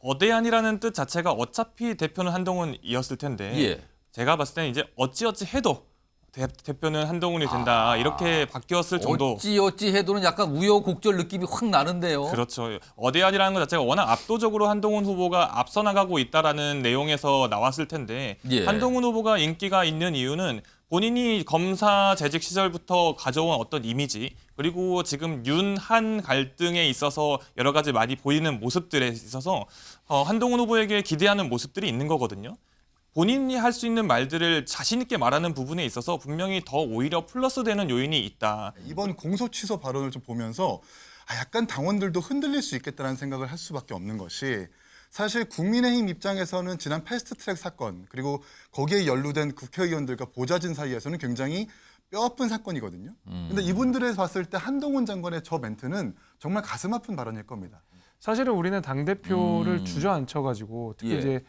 거대한이라는 뜻 자체가 어차피 대표는 한동훈이었을 텐데 예. 제가 봤을 때는 이제 어찌어찌 해도 대표는 한동훈이 된다 이렇게 바뀌었을 정도. 어찌 해도는 약간 우여곡절 느낌이 확 나는데요. 그렇죠. 어대한이라는 것 자체가 워낙 압도적으로 한동훈 후보가 앞서 나가고 있다라는 내용에서 나왔을 텐데 예. 한동훈 후보가 인기가 있는 이유는 본인이 검사 재직 시절부터 가져온 어떤 이미지 그리고 지금 윤한 갈등에 있어서 여러 가지 많이 보이는 모습들에 있어서 한동훈 후보에게 기대하는 모습들이 있는 거거든요. 본인이 할 수 있는 말들을 자신 있게 말하는 부분에 있어서 분명히 더 오히려 플러스 되는 요인이 있다. 이번 공소 취소 발언을 좀 보면서 약간 당원들도 흔들릴 수 있겠다는 생각을 할 수밖에 없는 것이 사실 국민의힘 입장에서는 지난 패스트트랙 사건 그리고 거기에 연루된 국회의원들과 보좌진 사이에서는 굉장히 뼈아픈 사건이거든요. 근데 이분들에 봤을 때 한동훈 장관의 저 멘트는 정말 가슴 아픈 발언일 겁니다. 사실은 우리는 당대표를 주저앉혀가지고 특히 예. 이제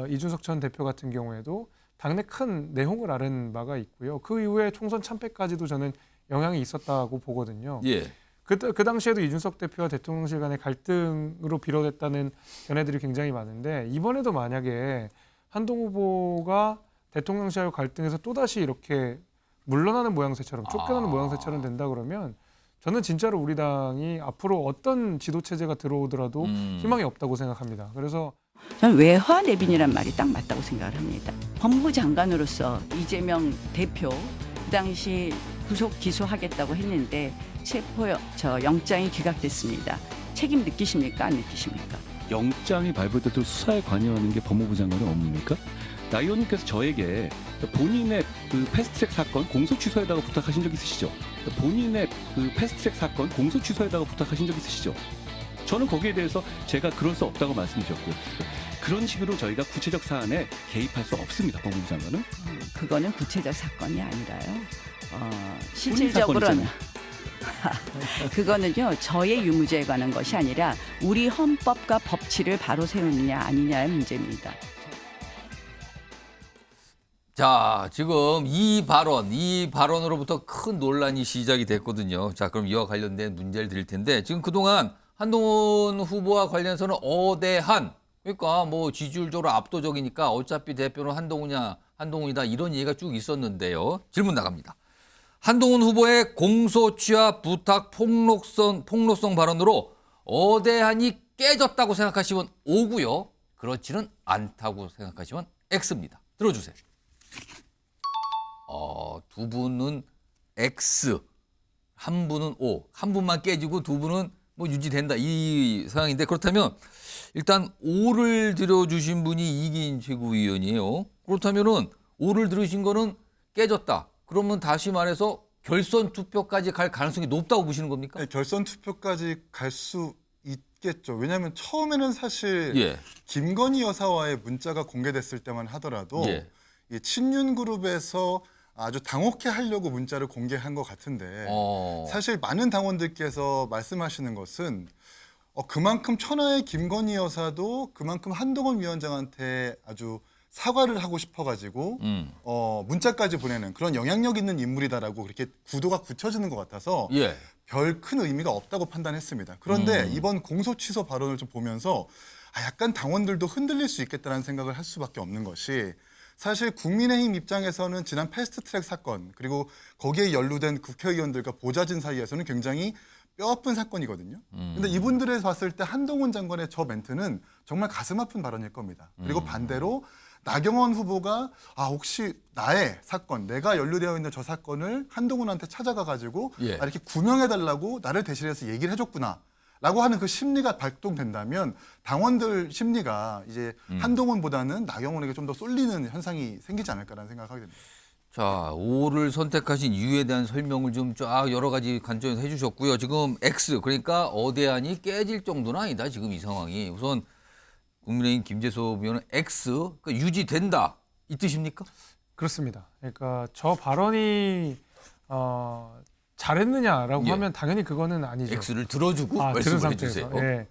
이준석 전 대표 같은 경우에도 당내 큰 내홍을 앓은 바가 있고요. 그 이후에 총선 참패까지도 저는 영향이 있었다고 보거든요. 예. 그 당시에도 이준석 대표와 대통령실 간의 갈등으로 비롯됐다는 견해들이 굉장히 많은데 이번에도 만약에 한동훈 후보가 대통령실과 갈등에서 또다시 이렇게 물러나는 모양새처럼 쫓겨나는 모양새처럼 된다 그러면 저는 진짜로 우리 당이 앞으로 어떤 지도체제가 들어오더라도 희망이 없다고 생각합니다. 그래서 저는 외화 내빈이란 말이 딱 맞다고 생각을 합니다. 법무부 장관으로서 이재명 대표 그 당시 구속 기소하겠다고 했는데 영장이 기각됐습니다. 책임 느끼십니까? 안 느끼십니까? 영장이 발부돼도 수사에 관여하는 게 법무부 장관의 업무입니까? 나 의원님께서 저에게 본인의 그 패스트트랙 사건 공소 취소에다가 부탁하신 적 있으시죠? 본인의 그 패스트트랙 사건 공소 취소에다가 부탁하신 적 있으시죠? 저는 거기에 대해서 제가 그럴 수 없다고 말씀드렸고요. 그런 식으로 저희가 구체적 사안에 개입할 수 없습니다. 법무부 장관은. 그거는 구체적 사건이 아니라요. 실질적으로는 그거는요. 저의 유무죄에 관한 것이 아니라 우리 헌법과 법치를 바로 세우느냐 아니냐의 문제입니다. 자, 지금 이 발언으로부터 큰 논란이 시작이 됐거든요. 자, 그럼 이와 관련된 문제를 드릴 텐데 지금 그동안 한동훈 후보와 관련해서는 어대한 그러니까 뭐 지지율적으로 압도적이니까 어차피 대표는 한동훈이다 이런 얘기가 쭉 있었는데요. 질문 나갑니다. 한동훈 후보의 공소 취하 부탁 폭로성 발언으로 어대한이 깨졌다고 생각하시면 O고요. 그렇지는 않다고 생각하시면 X입니다. 들어주세요. 두 분은 X, 한 분은 O, 한 분만 깨지고 두 분은 뭐 유지된다 이 상황인데 그렇다면 일단 O를 들어주신 분이 이기인 최고위원이에요. 그렇다면은 O를 들으신 거는 깨졌다. 그러면 다시 말해서 결선 투표까지 갈 가능성이 높다고 보시는 겁니까? 네, 결선 투표까지 갈 수 있겠죠. 왜냐하면 처음에는 사실 예. 김건희 여사와의 문자가 공개됐을 때만 하더라도 예. 이 친윤 그룹에서 아주 당혹해 하려고 문자를 공개한 것 같은데 사실 많은 당원들께서 말씀하시는 것은 그만큼 천하의 김건희 여사도 그만큼 한동훈 위원장한테 아주 사과를 하고 싶어가지고 문자까지 보내는 그런 영향력 있는 인물이다라고 그렇게 구도가 굳혀지는 것 같아서 예. 별 큰 의미가 없다고 판단했습니다. 그런데 이번 공소 취소 발언을 좀 보면서 약간 당원들도 흔들릴 수 있겠다는 생각을 할 수밖에 없는 것이 사실 국민의힘 입장에서는 지난 패스트트랙 사건 그리고 거기에 연루된 국회의원들과 보좌진 사이에서는 굉장히 뼈아픈 사건이거든요. 근데 이분들에 봤을 때 한동훈 장관의 저 멘트는 정말 가슴 아픈 발언일 겁니다. 그리고 반대로 나경원 후보가 혹시 나의 사건, 내가 연루되어 있는 저 사건을 한동훈한테 찾아가가지고 예. 이렇게 구명해달라고 나를 대신해서 얘기를 해줬구나. 라고 하는 그 심리가 발동된다면 당원들 심리가 이제 한동훈보다는 나경원에게 좀 더 쏠리는 현상이 생기지 않을까라는 생각을 하게 됩니다. 자, O를 선택하신 이유에 대한 설명을 좀 쫙 여러 가지 관점에서 해주셨고요. 지금 X 그러니까 어대한이 깨질 정도는 아니다. 지금 이 상황이 우선 국민의힘 김재섭 의원은 X 그러니까 유지된다 이 뜻입니까? 그렇습니다. 그러니까 저 발언이 잘했느냐라고 예. 하면 당연히 그거는 아니죠. X를 들어주고 들은 말씀을 상태에서. 해주세요.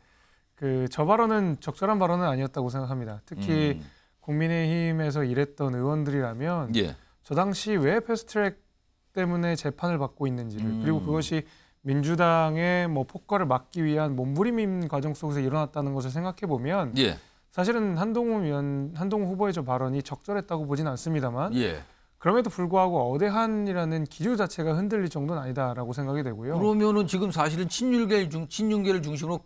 예. 저 발언은 적절한 발언은 아니었다고 생각합니다. 특히 국민의힘에서 일했던 의원들이라면 예. 저 당시 왜 패스트트랙 때문에 재판을 받고 있는지를 그리고 그것이 민주당의 뭐 폭거를 막기 위한 몸부림 과정 속에서 일어났다는 것을 생각해 보면 예. 사실은 한동훈 후보의 저 발언이 적절했다고 보진 않습니다만 예. 그럼에도 불구하고 어대한이라는 기류 자체가 흔들릴 정도는 아니다라고 생각이 되고요. 그러면은 지금 사실은 친윤계를 중심으로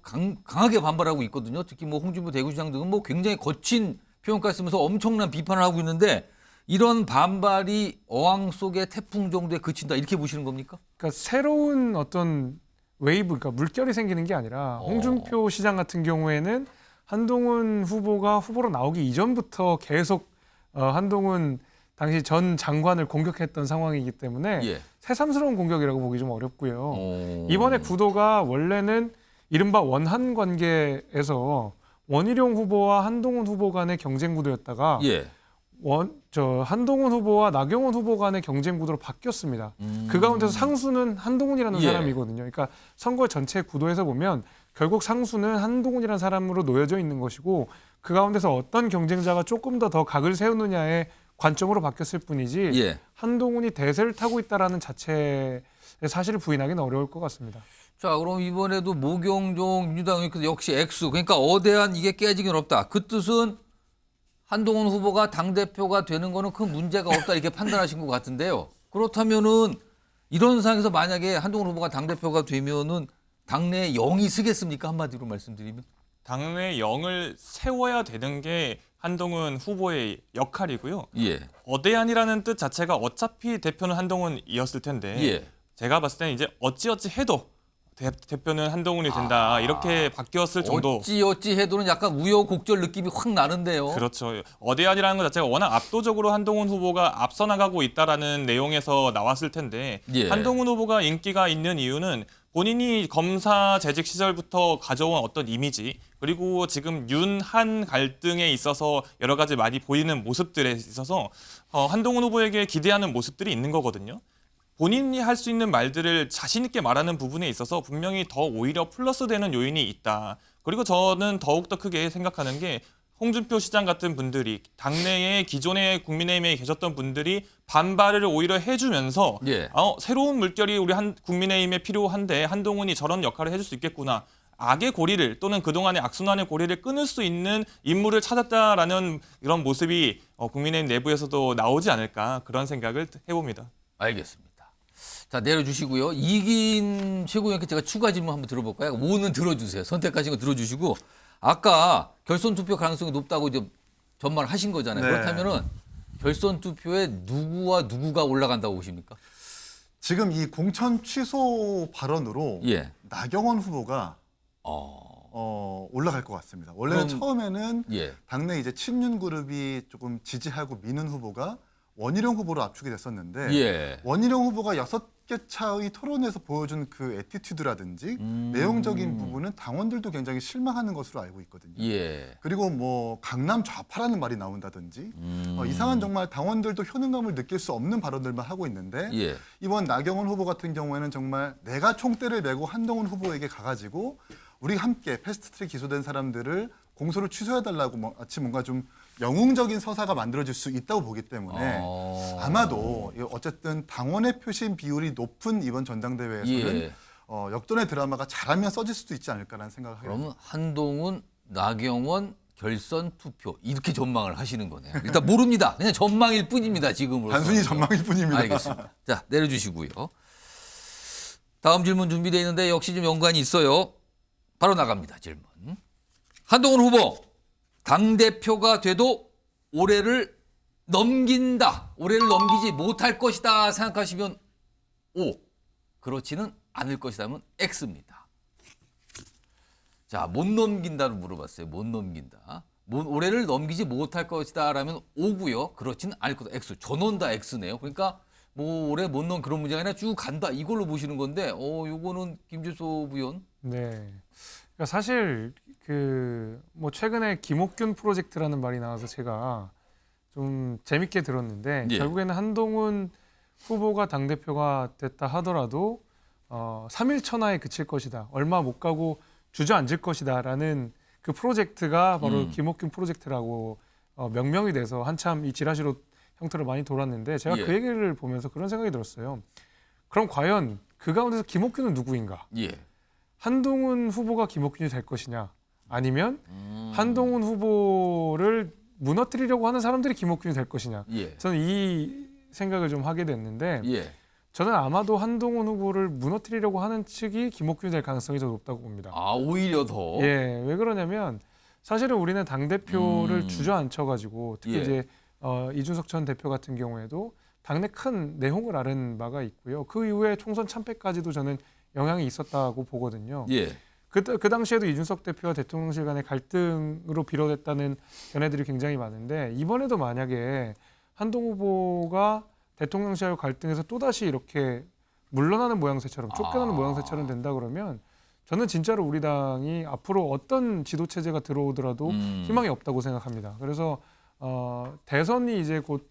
강하게 반발하고 있거든요. 특히 뭐 홍준표 대구시장 등은 뭐 굉장히 거친 표현까지 쓰면서 엄청난 비판을 하고 있는데 이런 반발이 어항 속의 태풍 정도에 그친다 이렇게 보시는 겁니까? 그러니까 새로운 어떤 웨이브, 그러니까 물결이 생기는 게 아니라 홍준표 시장 같은 경우에는 한동훈 후보가 후보로 나오기 이전부터 계속 한동훈 당시 전 장관을 공격했던 상황이기 때문에 예. 새삼스러운 공격이라고 보기 좀 어렵고요. 오. 이번에 구도가 원래는 이른바 원한 관계에서 원희룡 후보와 한동훈 후보 간의 경쟁 구도였다가 예. 한동훈 후보와 나경원 후보 간의 경쟁 구도로 바뀌었습니다. 그 가운데서 상수는 한동훈이라는 예. 사람이거든요. 그러니까 선거 전체 구도에서 보면 결국 상수는 한동훈이라는 사람으로 놓여져 있는 것이고 그 가운데서 어떤 경쟁자가 조금 더 각을 세우느냐의 관점으로 바뀌었을 뿐이지 예. 한동훈이 대세를 타고 있다라는 자체의 사실을 부인하기는 어려울 것 같습니다. 자, 그럼 이번에도 모경종 민주당 의원 역시 액수. 그러니까 어대한 이게 깨지긴 어렵다. 그 뜻은 한동훈 후보가 당대표가 되는 거는 큰 문제가 없다 이렇게 판단하신 것 같은데요. 그렇다면은 이런 상황에서 만약에 한동훈 후보가 당대표가 되면은 당내에 영이 쓰겠습니까? 한마디로 말씀드리면. 당내 영을 세워야 되는 게 한동훈 후보의 역할이고요. 예. 어대한이라는 뜻 자체가 어차피 대표는 한동훈이었을 텐데 예. 제가 봤을 때는 이제 어찌어찌 해도 대표는 한동훈이 된다 이렇게 바뀌었을 정도. 어찌 해도는 약간 우여곡절 느낌이 확 나는데요. 그렇죠. 어대한이라는 것 자체가 워낙 압도적으로 한동훈 후보가 앞서 나가고 있다라는 내용에서 나왔을 텐데 예. 한동훈 후보가 인기가 있는 이유는 본인이 검사 재직 시절부터 가져온 어떤 이미지 그리고 지금 윤한 갈등에 있어서 여러 가지 많이 보이는 모습들에 있어서 한동훈 후보에게 기대하는 모습들이 있는 거거든요. 본인이 할 수 있는 말들을 자신 있게 말하는 부분에 있어서 분명히 더 오히려 플러스 되는 요인이 있다. 그리고 저는 더욱더 크게 생각하는 게 홍준표 시장 같은 분들이 당내에 기존의 국민의힘에 계셨던 분들이 반발을 오히려 해주면서 예. 새로운 물결이 우리 국민의힘에 필요한데 한동훈이 저런 역할을 해줄 수 있겠구나. 악의 고리를 또는 그동안의 악순환의 고리를 끊을 수 있는 인물을 찾았다라는 이런 모습이 국민의힘 내부에서도 나오지 않을까 그런 생각을 해봅니다. 알겠습니다. 자, 내려주시고요. 이긴 최고위원께 제가 추가 질문 한번 들어볼까요? 5는 들어주세요. 선택하신 거 들어주시고 아까 결선 투표 가능성이 높다고 이제 전망을 하신 거잖아요. 네. 그렇다면은 결선 투표에 누구와 누구가 올라간다고 보십니까? 지금 이 공천 취소 발언으로 예. 나경원 후보가 올라갈 것 같습니다. 원래는 그럼- 처음에는 예. 당내 이제 친윤 그룹이 조금 지지하고 미는 후보가 원희룡 후보로 압축이 됐었는데 예. 원희룡 후보가 6개 차의 토론에서 보여준 그 애티튜드라든지 내용적인 부분은 당원들도 굉장히 실망하는 것으로 알고 있거든요. 예. 그리고 뭐 강남 좌파라는 말이 나온다든지 이상한 정말 당원들도 효능감을 느낄 수 없는 발언들만 하고 있는데 예. 이번 나경원 후보 같은 경우에는 정말 내가 총대를 메고 한동훈 후보에게 가가지고 우리 함께 패스트트랙 기소된 사람들을 공소를 취소해달라고 마치 뭔가 좀 영웅적인 서사가 만들어질 수 있다고 보기 때문에 아마도 어쨌든 당원의 표심 비율이 높은 이번 전당대회에서는 예. 역전의 드라마가 잘하면 써질 수도 있지 않을까라는 생각을 해요. 그러면 한동훈, 나경원 결선 투표 이렇게 전망을 하시는 거네요. 일단 모릅니다. 그냥 전망일 뿐입니다. 지금으로서. 단순히 전망일 뿐입니다. 알겠습니다. 자, 내려주시고요. 다음 질문 준비되어 있는데 역시 좀 연관이 있어요. 바로 나갑니다. 질문. 한동훈 후보 당대표가 돼도 올해를 넘긴다. 올해를 넘기지 못할 것이다 생각하시면 O. 그렇지는 않을 것이라면 X입니다. 자, 못 넘긴다로 물어봤어요. 못 넘긴다. 올해를 넘기지 못할 것이다라면 O고요. 그렇지는 않을 거다. X. 전원 다 X네요. 그러니까 뭐 올해 못 넘 그런 문제가 아니라 쭉 간다. 이걸로 보시는 건데 요거는 김재소 부위원. 네. 그러니까 사실 뭐 최근에 김옥균 프로젝트라는 말이 나와서 제가 좀 재밌게 들었는데 예. 결국에는 한동훈 후보가 당대표가 됐다 하더라도 3일 천하에 그칠 것이다. 얼마 못 가고 주저앉을 것이다라는 그 프로젝트가 바로 김옥균 프로젝트라고 명명이 돼서 한참 이 지라시로 형태로 많이 돌았는데 제가 예. 그 얘기를 보면서 그런 생각이 들었어요. 그럼 과연 그 가운데서 김옥균은 누구인가? 예. 한동훈 후보가 김옥균이 될 것이냐? 아니면 한동훈 후보를 무너뜨리려고 하는 사람들이 김옥균이 될 것이냐? 예. 저는 이 생각을 좀 하게 됐는데 예. 저는 아마도 한동훈 후보를 무너뜨리려고 하는 측이 김옥균이 될 가능성이 더 높다고 봅니다. 아, 오히려 더. 예, 왜 그러냐면 사실은 우리는 당 대표를 주저앉혀가지고 특히 예. 이제 이준석 전 대표 같은 경우에도 당내 큰 내홍을 앓은 바가 있고요. 그 이후에 총선 참패까지도 저는 영향이 있었다고 보거든요. 예. 그 당시에도 이준석 대표와 대통령실 간의 갈등으로 비롯됐다는 견해들이 굉장히 많은데 이번에도 만약에 한동훈 후보가 대통령실 갈등에서 또다시 이렇게 물러나는 모양새처럼 쫓겨나는 모양새처럼 된다 그러면 저는 진짜로 우리 당이 앞으로 어떤 지도 체제가 들어오더라도 희망이 없다고 생각합니다. 그래서 대선이 이제 곧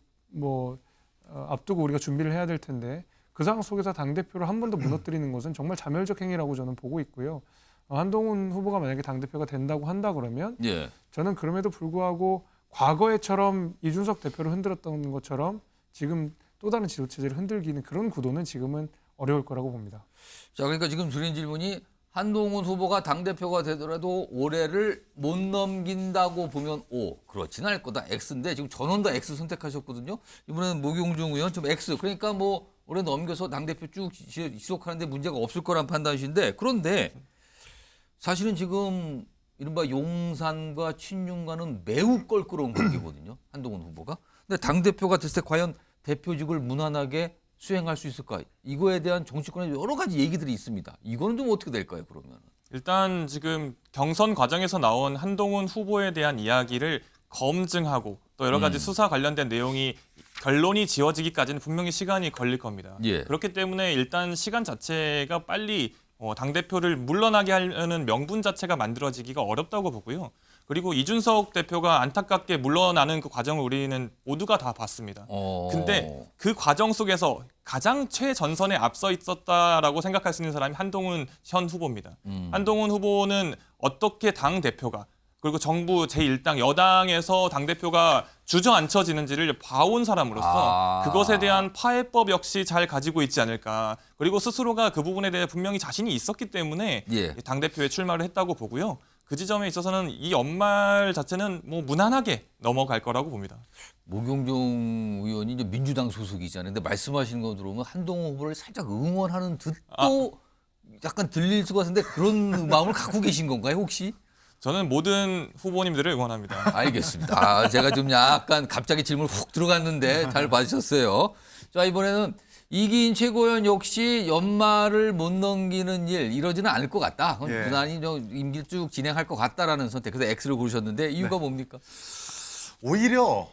앞두고 우리가 준비를 해야 될 텐데 그 상황 속에서 당 대표를 한 번 더 무너뜨리는 것은 정말 자멸적 행위라고 저는 보고 있고요. 한동훈 후보가 만약에 당 대표가 된다고 한다 그러면 예. 저는 그럼에도 불구하고 과거에처럼 이준석 대표를 흔들었던 것처럼 지금 또 다른 지도 체제를 흔들기는 그런 구도는 지금은 어려울 거라고 봅니다. 자, 그러니까 지금 드린 질문이 한동훈 후보가 당대표가 되더라도 올해를 못 넘긴다고 보면 O, 그렇지는 않을 거다. X인데 지금 전원 다 X 선택하셨거든요. 이번에는 모경중 의원 좀 X. 그러니까 뭐 올해 넘겨서 당대표 쭉 지속하는데 문제가 없을 거란 판단이신데 그런데 사실은 지금 이른바 용산과 친윤과는 매우 껄끄러운 관계거든요. 한동훈 후보가. 근데 당대표가 됐을 때 과연 대표직을 무난하게 수행할 수 있을까? 이거에 대한 정치권의 여러 가지 얘기들이 있습니다. 이거는 좀 어떻게 될까요, 그러면? 일단 지금 경선 과정에서 나온 한동훈 후보에 대한 이야기를 검증하고 또 여러 가지 수사 관련된 내용이 결론이 지어지기까지는 분명히 시간이 걸릴 겁니다. 예. 그렇기 때문에 일단 시간 자체가 빨리 당대표를 물러나게 하려는 명분 자체가 만들어지기가 어렵다고 보고요. 그리고 이준석 대표가 안타깝게 물러나는 그 과정을 우리는 모두가 다 봤습니다. 근데 그 과정 속에서 가장 최전선에 앞서 있었다라고 생각할 수 있는 사람이 한동훈 현 후보입니다. 한동훈 후보는 어떻게 당 대표가 그리고 정부 제1당 여당에서 당대표가 주저앉혀지는지를 봐온 사람으로서 그것에 대한 파해법 역시 잘 가지고 있지 않을까. 그리고 스스로가 그 부분에 대해 분명히 자신이 있었기 때문에 예. 당대표에 출마를 했다고 보고요. 그 지점에 있어서는 이 연말 자체는 뭐 무난하게 넘어갈 거라고 봅니다. 모경종 의원이 이제 민주당 소속이잖아요. 근데 말씀하시는 거 들어보면 한동훈 후보를 살짝 응원하는 듯도 약간 들릴 수가 있는데 그런 마음을 갖고 계신 건가요, 혹시? 저는 모든 후보님들을 응원합니다. 알겠습니다. 제가 좀 약간 갑자기 질문 훅 들어갔는데 잘 봐주셨어요. 자, 이번에는 이기인 최고위원 역시 연말을 못 넘기는 일 이러지는 않을 것 같다. 예. 무난히 임기를 쭉 진행할 것 같다라는 선택. 그래서 X를 고르셨는데 이유가 뭡니까? 오히려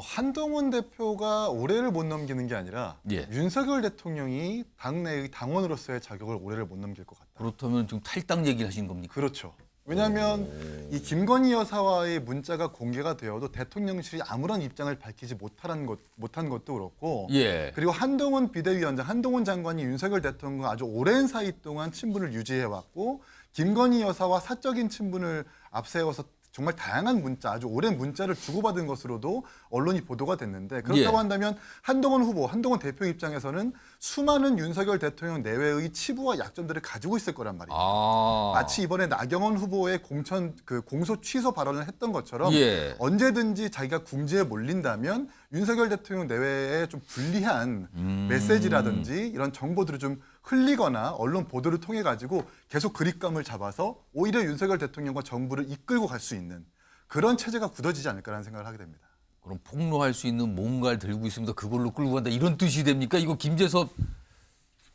한동훈 대표가 올해를 못 넘기는 게 아니라 예. 윤석열 대통령이 당내의 당원으로서의 자격을 올해를 못 넘길 것 같다. 그렇다면 지금 탈당 얘기를 하신 겁니까? 그렇죠. 왜냐하면 이 김건희 여사와의 문자가 공개가 되어도 대통령실이 아무런 입장을 밝히지 못한 것도 그렇고 예. 그리고 한동훈 비대위원장, 한동훈 장관이 윤석열 대통령과 아주 오랜 사이 동안 친분을 유지해왔고 김건희 여사와 사적인 친분을 앞세워서 정말 다양한 문자, 아주 오랜 문자를 주고받은 것으로도 언론이 보도가 됐는데 그렇다고 예. 한다면 한동훈 후보, 한동훈 대표 입장에서는 수많은 윤석열 대통령 내외의 치부와 약점들을 가지고 있을 거란 말이에요. 마치 이번에 나경원 후보의 공소 취소 발언을 했던 것처럼 예. 언제든지 자기가 궁지에 몰린다면 윤석열 대통령 내외에 좀 불리한 메시지라든지 이런 정보들을 좀 흘리거나 언론 보도를 통해 가지고 계속 그립감을 잡아서 오히려 윤석열 대통령과 정부를 이끌고 갈 수 있는 그런 체제가 굳어지지 않을까라는 생각을 하게 됩니다. 그럼 폭로할 수 있는 뭔가를 들고 있으면서 그걸로 끌고 간다 이런 뜻이 됩니까? 이거 김재섭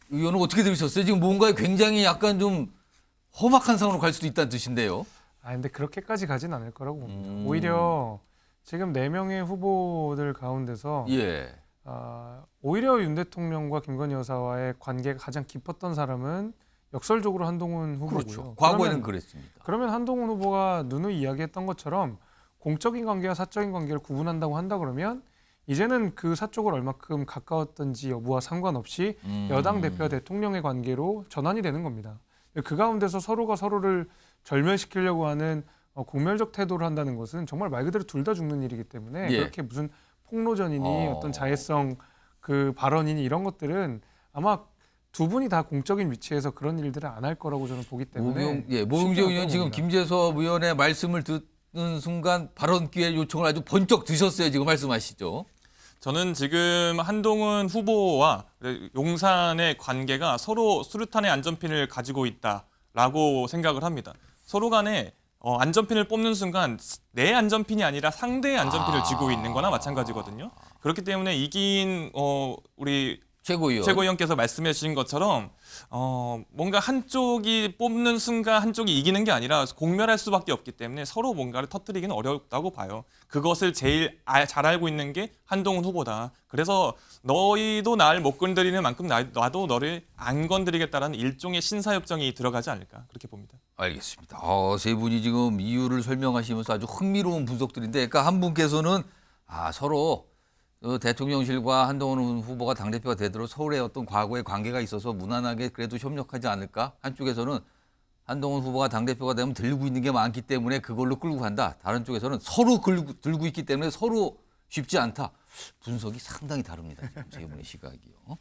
의원은 어떻게 들으셨어요? 지금 뭔가에 굉장히 약간 좀 험악한 상황으로 갈 수도 있다는 뜻인데요. 근데 그렇게까지 가진 않을 거라고 봅니다. 오히려 지금 4명의 후보들 가운데서 예. 오히려 윤 대통령과 김건희 여사와의 관계가 가장 깊었던 사람은 역설적으로 한동훈 후보고요. 그렇죠. 과거에는 그랬습니다. 그러면 한동훈 후보가 누누이 이야기했던 것처럼 공적인 관계와 사적인 관계를 구분한다고 한다 그러면 이제는 그 사적으로 얼마큼 가까웠던지 여부와 상관없이 여당 대표와 대통령의 관계로 전환이 되는 겁니다. 그 가운데서 서로가 서로를 절멸시키려고 하는 공멸적 태도를 한다는 것은 정말 말 그대로 둘 다 죽는 일이기 때문에 예. 그렇게 무슨 폭로전이니 어떤 자해성 그 발언이니 이런 것들은 아마 두 분이 다 공적인 위치에서 그런 일들을 안 할 거라고 저는 보기 때문에 모병정 의원 지금 봅니다. 김재섭 의원의 말씀을 듣는 순간 발언 기회 요청을 아주 번쩍 드셨어요. 지금 말씀하시죠. 저는 지금 한동훈 후보와 용산의 관계가 서로 수류탄의 안전핀을 가지고 있다라고 생각을 합니다. 서로 간에 안전핀을 뽑는 순간 내 안전핀이 아니라 상대의 안전핀을 쥐고 있는 거나 마찬가지거든요. 그렇기 때문에 이긴 우리 최고위원께서 말씀해 주신 것처럼 뭔가 한쪽이 뽑는 순간 한쪽이 이기는 게 아니라 공멸할 수밖에 없기 때문에 서로 뭔가를 터뜨리기는 어렵다고 봐요. 그것을 제일 잘 알고 있는 게 한동훈 후보다. 그래서 너희도 날 못 건드리는 만큼 나도 너를 안 건드리겠다라는 일종의 신사협정이 들어가지 않을까 그렇게 봅니다. 알겠습니다. 세 분이 지금 이유를 설명하시면서 아주 흥미로운 분석들인데, 그러니까 한 분께서는 서로 대통령실과 한동훈 후보가 당대표가 되도록 서울의 어떤 과거의 관계가 있어서 무난하게 그래도 협력하지 않을까? 한쪽에서는 한동훈 후보가 당대표가 되면 들고 있는 게 많기 때문에 그걸로 끌고 간다. 다른 쪽에서는 서로 들고 있기 때문에 서로 쉽지 않다. 분석이 상당히 다릅니다. 지금 세 분의 시각이요.